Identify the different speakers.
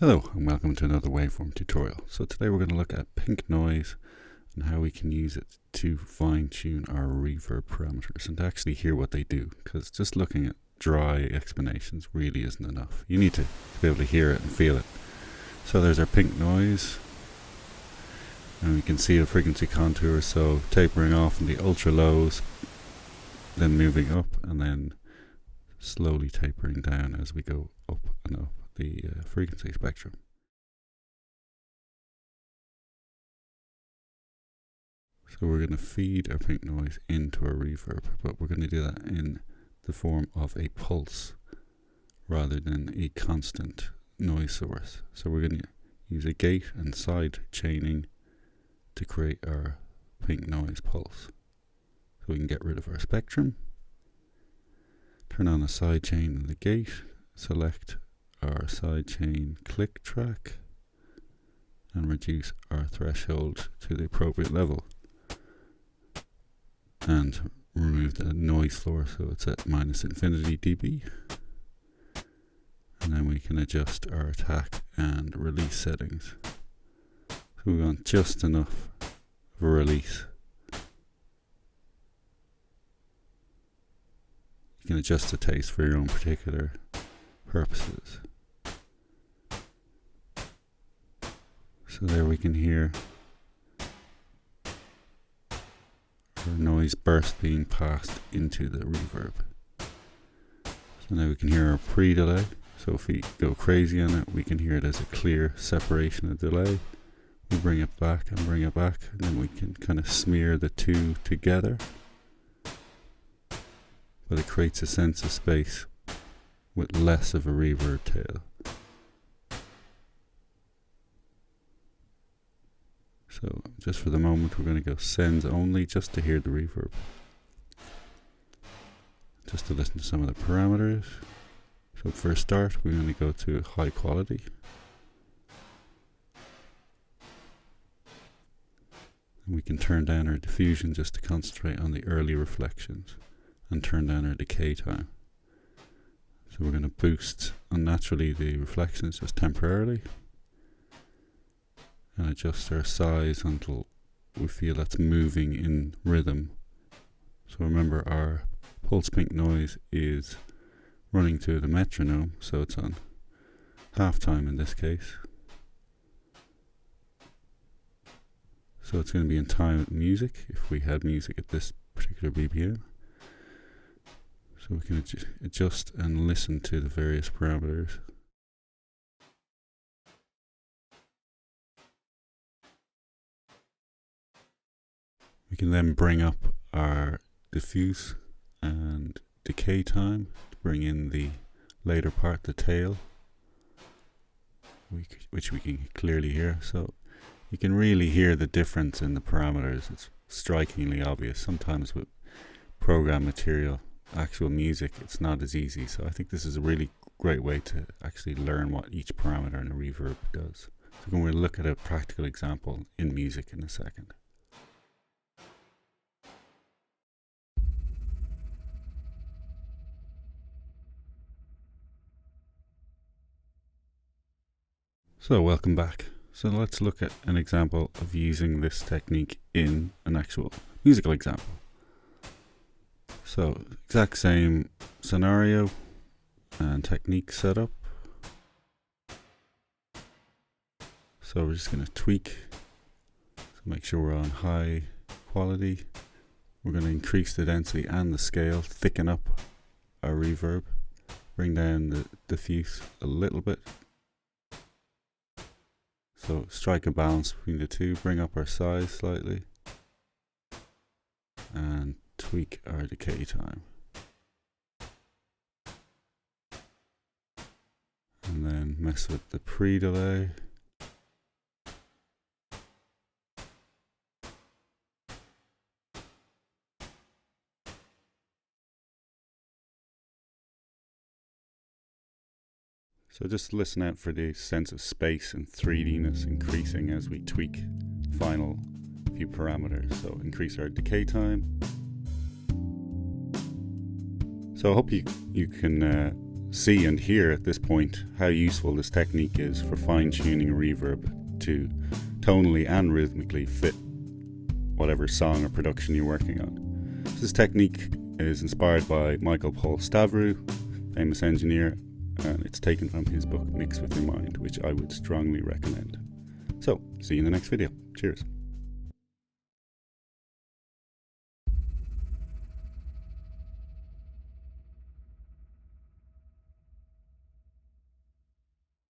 Speaker 1: Hello and welcome to another waveform tutorial. So today we're going to look at pink noise and how we can use it to fine tune our reverb parameters and to actually hear what they do, because just looking at dry explanations really isn't enough. You need to be able to hear it and feel it. So there's our pink noise, and we can see a frequency contour, so tapering off in the ultra lows, then moving up and then slowly tapering down as we go up and up the frequency spectrum. So we're going to feed our pink noise into our reverb, but we're going to do that in the form of a pulse rather than a constant noise source. So we're going to use a gate and side chaining to create our pink noise pulse. So we can get rid of our spectrum, turn on a side chain in the gate, select our sidechain click track and reduce our threshold to the appropriate level and remove the noise floor so it's at -infinity dB, and then we can adjust our attack and release settings. So we want just enough of a release. You can adjust the taste for your own particular purposes. So there we can hear our noise burst being passed into the reverb. So now we can hear our pre-delay. So if we go crazy on it, we can hear it as a clear separation of delay. We bring it back and bring it back, and then we can kind of smear the two together. But it creates a sense of space with less of a reverb tail. So just for the moment we're going to go sends only just to hear the reverb. Just to listen to some of the parameters. So for a start we're going to go to high quality. And we can turn down our diffusion just to concentrate on the early reflections and turn down our decay time. So we're going to boost unnaturally the reflections just temporarily and adjust our size until we feel that's moving in rhythm. So remember, our pulse pink noise is running to the metronome, so it's on half time in this case. So it's going to be in time with music if we had music at this particular BPM. So we can adjust and listen to the various parameters. We can then bring up our diffuse and decay time to bring in the later part, the tail, which we can clearly hear. So you can really hear the difference in the parameters. It's strikingly obvious. Sometimes with program material, actual music, it's not as easy. So I think this is a really great way to actually learn what each parameter in a reverb does. So we're going to look at a practical example in music in a second. So welcome back. So let's look at an example of using this technique in an actual musical example. So exact same scenario and technique setup. So we're just going to tweak. So make sure we're on high quality. We're going to increase the density and the scale, thicken up our reverb, bring down the diffuse a little bit. So strike a balance between the two, bring up our size slightly, and tweak our decay time. And then mess with the pre-delay. So just listen out for the sense of space and 3Dness increasing as we tweak the final few parameters. So increase our decay time. So I hope you can see and hear at this point how useful this technique is for fine-tuning a reverb to tonally and rhythmically fit whatever song or production you're working on. This technique is inspired by Michael Paul Stavrou, famous engineer, and it's taken from his book Mix With Your Mind, which I would strongly recommend. So, see you in the next video. Cheers.